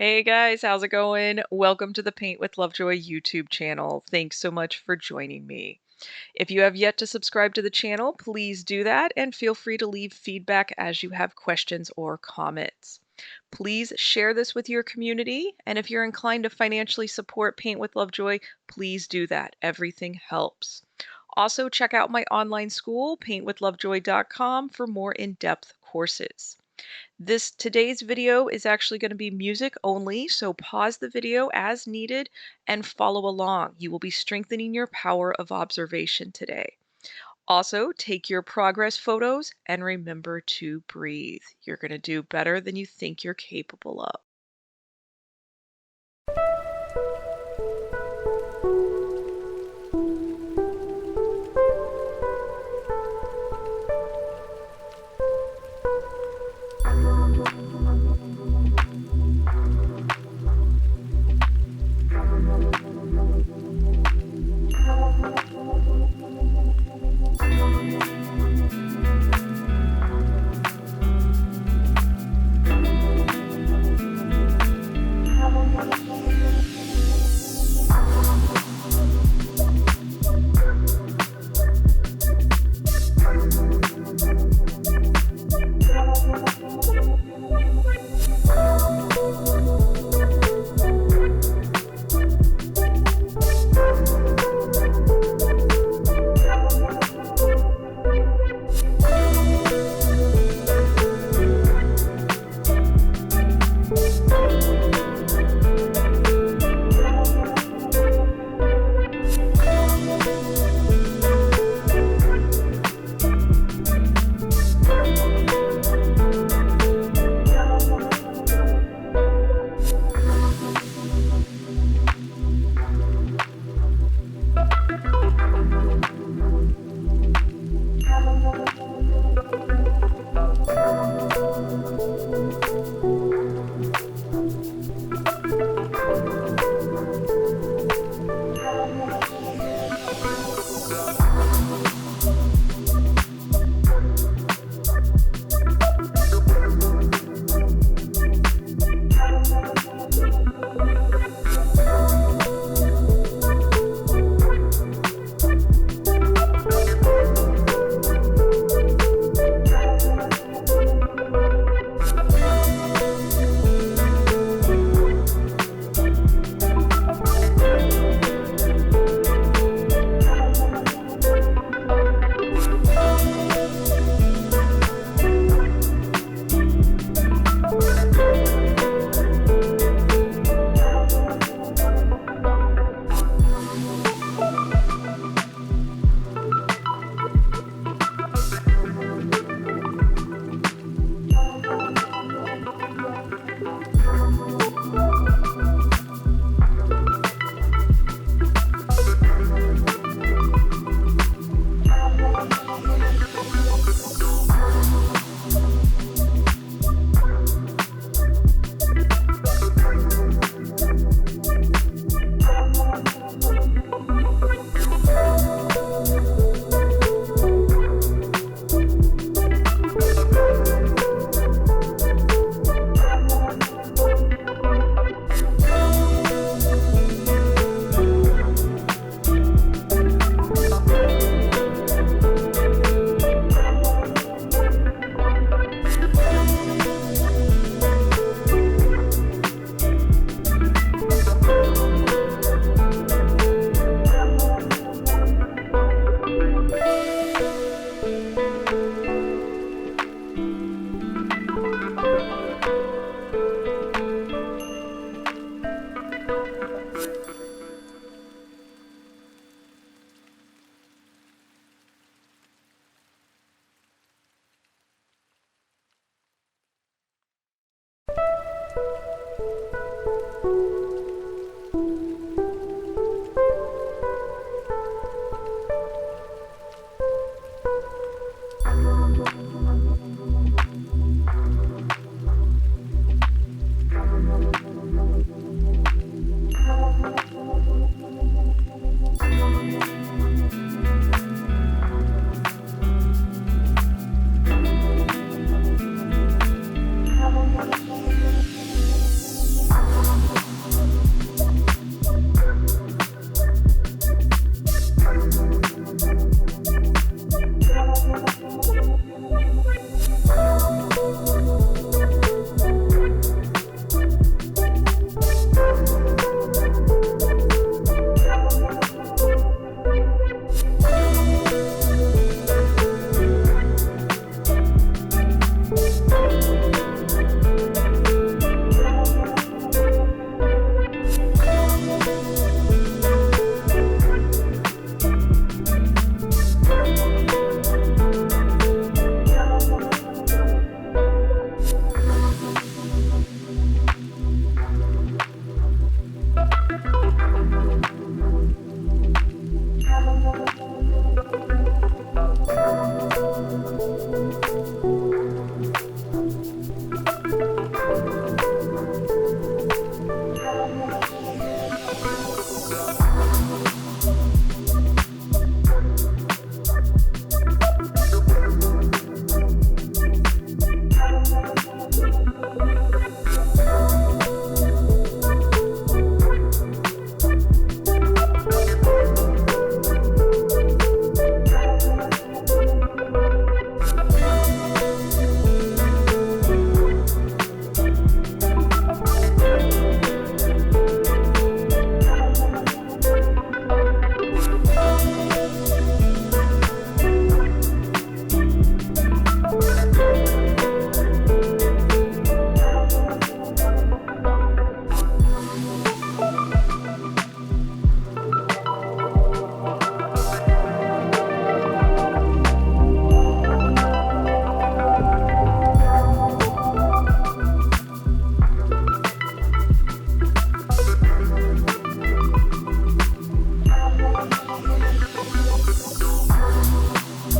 Hey guys, how's it going? Welcome to the Paint with Lovejoy YouTube channel. Thanks so much for joining me. If you have yet to subscribe to the channel, please do that and feel free to leave feedback as you have questions or comments. Please share this with your community, and if you're inclined to financially support Paint with Lovejoy, please do that. Everything helps. Also, check out my online school, paintwithlovejoy.com, for more in-depth courses. Today's video is actually going to be music only, so pause the video as needed and follow along. You will be strengthening your power of observation today. Also, take your progress photos and remember to breathe. You're going to do better than you think you're capable of.